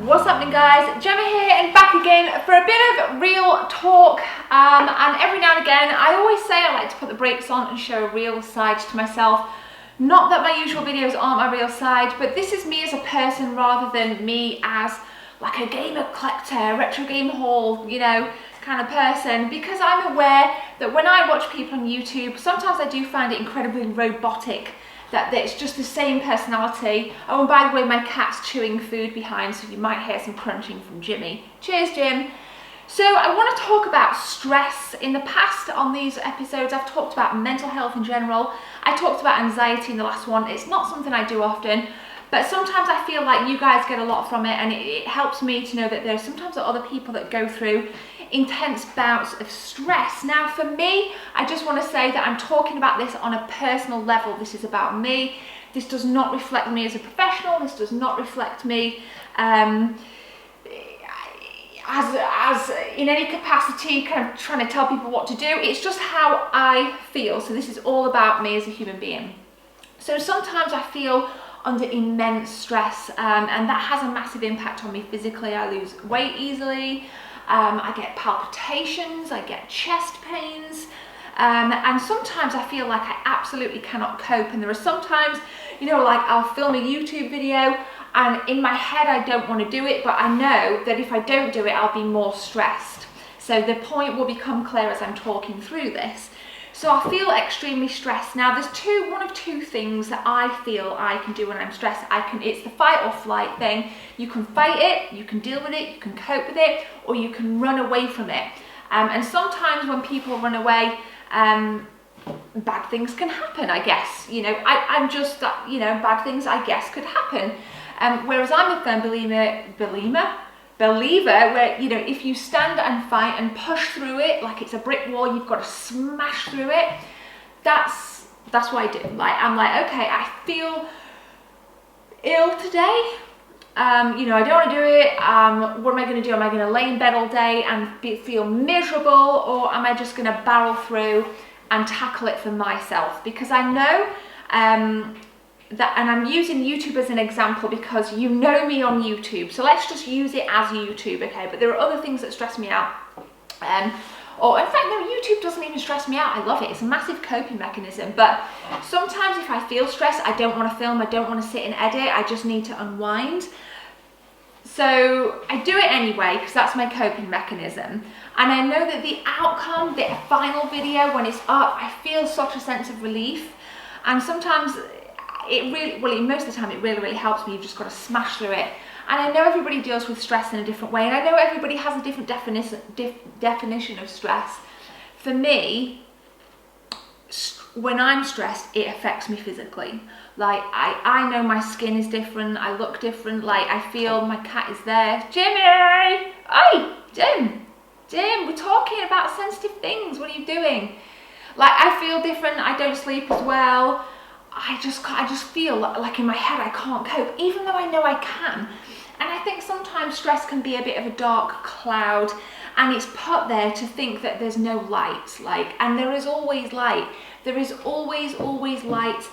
What's happening, guys? Gemma here and back again for a bit of real talk, and every now and again I always say I like to put the brakes on and show a real side to myself. Not that my usual videos aren't my real side, but this is me as a person rather than me as like a gamer collector, retro game haul, you know, kind of person, because I'm aware that when I watch people on YouTube, sometimes I do find it incredibly robotic, that it's just the same personality. Oh, and by the way, my cat's chewing food behind, so you might hear some crunching from Jimmy. Cheers, Jim. So I want to talk about stress. In the past on these episodes, I've talked about mental health in general. I talked about anxiety in the last one. It's not something I do often, but sometimes I feel like you guys get a lot from it, and it helps me to know that there's sometimes other people that go through intense bouts of stress. Now for me, I just want to say that I'm talking about this on a personal level. This is about me. This does not reflect me as a professional. This does not reflect me as in any capacity kind of trying to tell people what to do. It's just how I feel. So this is all about me as a human being. So sometimes I feel under immense stress, and that has a massive impact on me physically. I lose weight easily. I get palpitations, I get chest pains, and sometimes I feel like I absolutely cannot cope. And there are sometimes, you know, like I'll film a YouTube video and in my head I don't want to do it, but I know that if I don't do it, I'll be more stressed. So the point will become clear as I'm talking through this. So I feel extremely stressed. Now there's one of two things that I feel I can do when I'm stressed. It's the fight or flight thing. You can fight it, you can deal with it, you can cope with it, or you can run away from it. And sometimes when people run away, bad things can happen, I guess. You know, I'm just, you know, bad things I guess could happen. Whereas I'm a firm believer where, you know, if you stand and fight and push through it like it's a brick wall, you've got to smash through it. That's what I do. Like, I'm like, okay, I feel ill today. You know, I don't want to do it. What am I going to do? Am I going to lay in bed all day and feel miserable, or am I just going to barrel through and tackle it for myself? Because I know that, and I'm using YouTube as an example because you know me on YouTube, so let's just use it as YouTube, okay? But there are other things that stress me out, or in fact no, YouTube doesn't even stress me out. I love it. It's a massive coping mechanism. But sometimes if I feel stressed, I don't want to film, I don't want to sit and edit, I just need to unwind. So I do it anyway because that's my coping mechanism, and I know that the outcome, the final video, when it's up, I feel such a sense of relief. And sometimes it really, well, most of the time it really helps me. You've just got to smash through it. And I know everybody deals with stress in a different way, and I know everybody has a different definition of stress. For me, when I'm stressed, it affects me physically. Like, I know my skin is different, I look different, like I feel my cat is there. Jimmy! Oi! Jim, we're talking about sensitive things, what are you doing? Like, I feel different, I don't sleep as well. I just feel like in my head I can't cope, even though I know I can. And I think sometimes stress can be a bit of a dark cloud, and it's put there to think that there's no light, like, and there is always light. There is always light,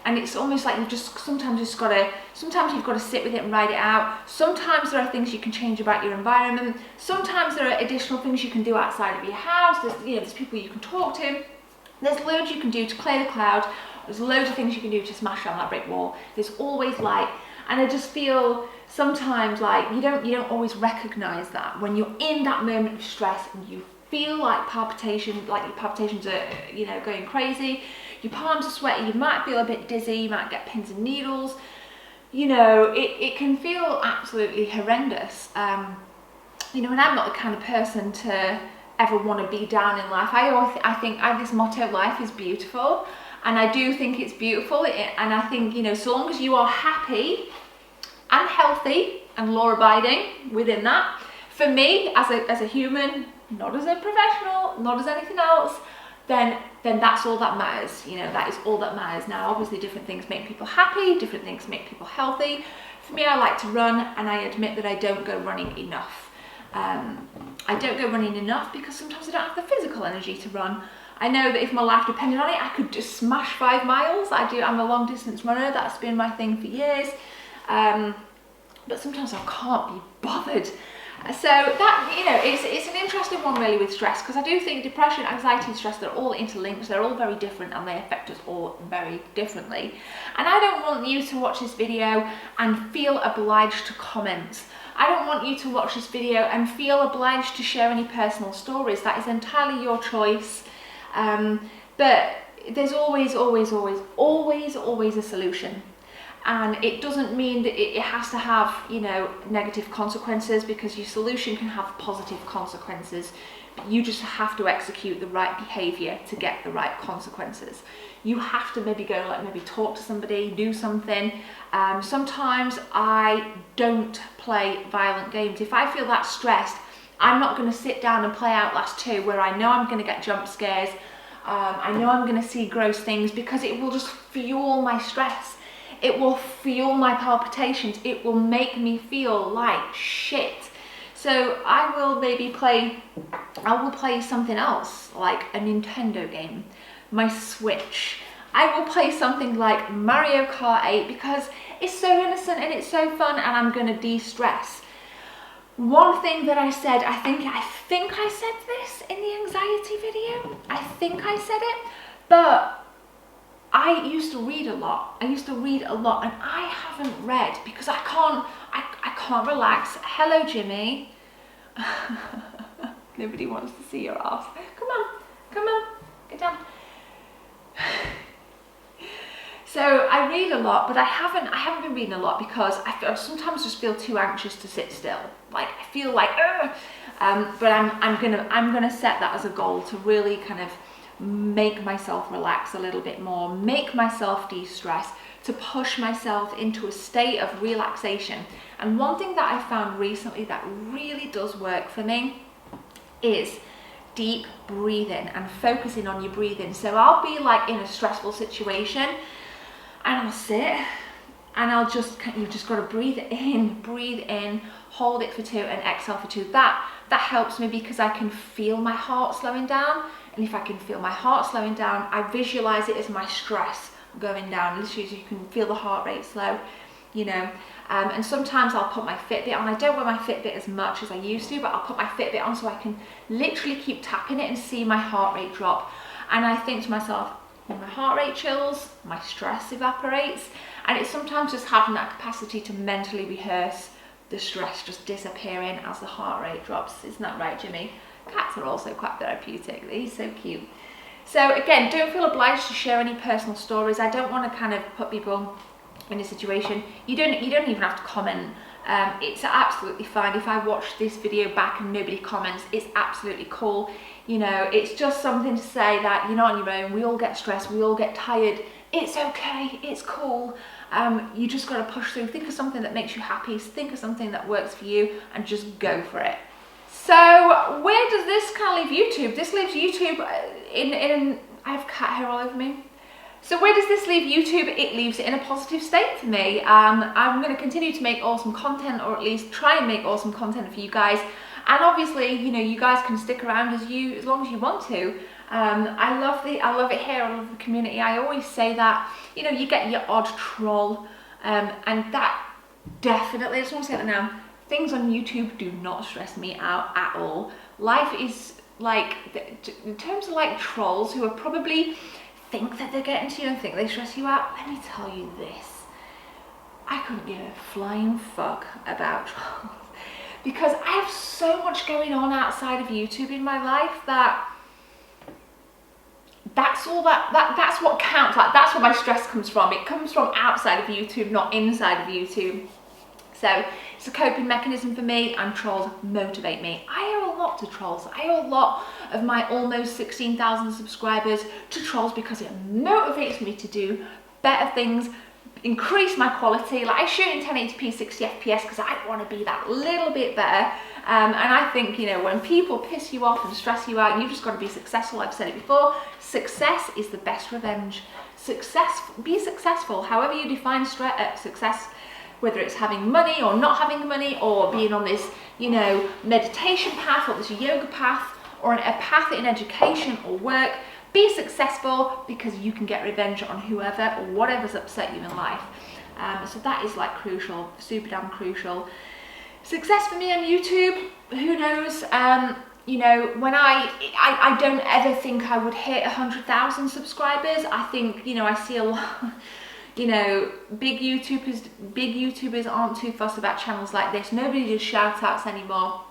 and it's almost like sometimes you've got to sit with it and ride it out. Sometimes there are things you can change about your environment. Sometimes there are additional things you can do outside of your house. There's people you can talk to. There's loads you can do to clear the cloud. There's loads of things you can do to smash down that brick wall. There's always light. And I just feel sometimes like you don't always recognize that when you're in that moment of stress and you feel like palpitation, like your palpitations are, you know, going crazy. Your palms are sweaty, you might feel a bit dizzy, you might get pins and needles. You know, it can feel absolutely horrendous. You know, and I'm not the kind of person to ever want to be down in life. I think I have this motto, life is beautiful. And I do think it's beautiful, and I think, you know, so long as you are happy and healthy and law-abiding within that, for me, as a human, not as a professional, not as anything else, then that's all that matters. You know, that is all that matters. Now, obviously, different things make people happy, different things make people healthy. For me, I like to run, and I admit that I don't go running enough. I don't go running enough because sometimes I don't have the physical energy to run. I know that if my life depended on it, I could just smash 5 miles. I'm a long distance runner, that's been my thing for years. but sometimes I can't be bothered. So that, you know, it's an interesting one really with stress, because I do think depression, anxiety and stress, they're all interlinked, they're all very different, and they affect us all very differently. And I don't want you to watch this video and feel obliged to comment. I don't want you to watch this video and feel obliged to share any personal stories. That is entirely your choice. But there's always a solution. And it doesn't mean that it has to have, you know, negative consequences, because your solution can have positive consequences. But you just have to execute the right behavior to get the right consequences. You have to maybe go, like, maybe talk to somebody, do something. Sometimes I don't play violent games. If I feel that stressed, I'm not going to sit down and play Outlast 2, where I know I'm going to get jump scares. I know I'm going to see gross things, because it will just fuel my stress. It will fuel my palpitations. It will make me feel like shit. So I will play something else, like a Nintendo game, my Switch. I will play something like Mario Kart 8, because it's so innocent and it's so fun, and I'm going to de-stress. One thing that I said, I think I said this in the anxiety video. I think I said it, but I used to read a lot. And I haven't read because I can't relax. Hello, Jimmy. Nobody wants to see your ass. Come on, get down. So I read a lot, but I haven't been reading a lot because I sometimes just feel too anxious to sit still. Like, I feel like, but I'm gonna set that as a goal, to really kind of make myself relax a little bit more, make myself de-stress, to push myself into a state of relaxation. And one thing that I found recently that really does work for me is deep breathing and focusing on your breathing. So I'll be like in a stressful situation, and I'll sit, and you've just got to breathe in, hold it for 2 and exhale for 2. That helps me, because I can feel my heart slowing down. And if I can feel my heart slowing down, I visualize it as my stress going down. Literally, you can feel the heart rate slow, you know. And sometimes I'll put my Fitbit on. I don't wear my Fitbit as much as I used to, but I'll put my Fitbit on so I can literally keep tapping it and see my heart rate drop. And I think to myself, when my heart rate chills, my stress evaporates. And it's sometimes just having that capacity to mentally rehearse the stress just disappearing as the heart rate drops. Isn't that right, Jimmy? Cats are also quite therapeutic. He's so cute. So again, don't feel obliged to share any personal stories. I don't want to kind of put people in a situation. You don't even have to comment. It's absolutely fine. If I watch this video back and nobody comments, it's absolutely cool. You know, it's just something to say that you're not on your own. We all get stressed. We all get tired. It's okay. It's cool. You just got to push through. Think of something that makes you happy. Think of something that works for you, and just go for it. So where does this kind of leave YouTube? This leaves YouTube I have cat hair all over me. So where does this leave YouTube? It leaves it in a positive state for me. I'm going to continue to make awesome content, or at least try and make awesome content for you guys. And obviously, you know, you guys can stick around as long as you want to. I love it here. I love the community. I always say that, you know, you get your odd troll, and that definitely, I just want to say that now, things on YouTube do not stress me out at all. Life is like, in terms of like trolls who are probably think that they're getting to you and think they stress you out, let me tell you this. I couldn't give a flying fuck about trolls, because I have so much going on outside of YouTube in my life that that's what counts. Like, that's where my stress comes from. It comes from outside of YouTube, not inside of YouTube. So it's a coping mechanism for me, and trolls motivate me. I owe a lot to trolls. I owe a lot of my almost 16,000 subscribers to trolls, because it motivates me to do better things, increase my quality. Like, I shoot in 1080p 60 FPS because I want to be that little bit better. And I think, you know, when people piss you off and stress you out, you've just got to be successful. I've said it before, success is the best revenge. Be successful, however you define success, whether it's having money or not having money, or being on this, you know, meditation path, or this yoga path, or a path in education or work. Be successful, because you can get revenge on whoever or whatever's upset you in life. So that is like crucial, super damn crucial. Success for me on YouTube, who knows? You know, when I don't ever think I would hit 100,000 subscribers. I think, you know, I see a lot, you know, big YouTubers aren't too fussed about channels like this. Nobody does shout outs anymore.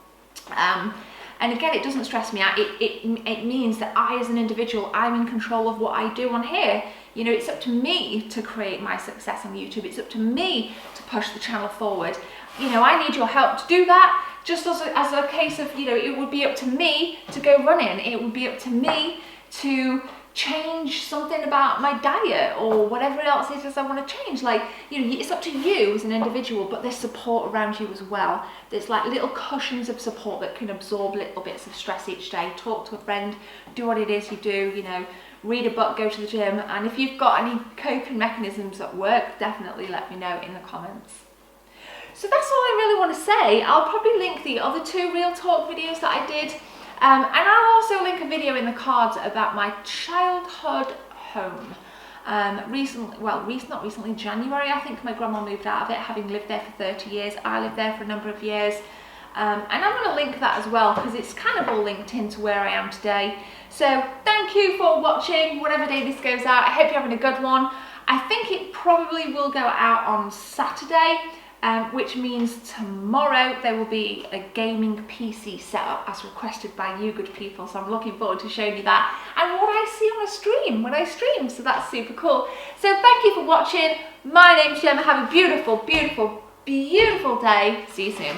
And again, it doesn't stress me out. It means that I, as an individual, I'm in control of what I do on here. You know, it's up to me to create my success on YouTube. It's up to me to push the channel forward. You know, I need your help to do that. Just as a case of, you know, it would be up to me to go running. It would be up to me to change something about my diet or whatever else it is I want to change. Like, you know, it's up to you as an individual, but there's support around you as well. There's like little cushions of support that can absorb little bits of stress each day. Talk to a friend, do what it is you do, you know, read a book, go to the gym. And if you've got any coping mechanisms at work, definitely let me know in the comments. So that's all I really want to say. I'll probably link the other 2 Real Talk videos that I did. And I'll also link a video in the cards about my childhood home. Not recently, January, I think my grandma moved out of it, having lived there for 30 years. I lived there for a number of years. And I'm going to link that as well, because it's kind of all linked into where I am today. So thank you for watching, whatever day this goes out. I hope you're having a good one. I think it probably will go out on Saturday. Which means tomorrow there will be a gaming PC setup as requested by you good people. So I'm looking forward to showing you that and what I see on a stream when I stream. So that's super cool. So thank you for watching. My name's Gemma. Have a beautiful, beautiful, beautiful day. See you soon.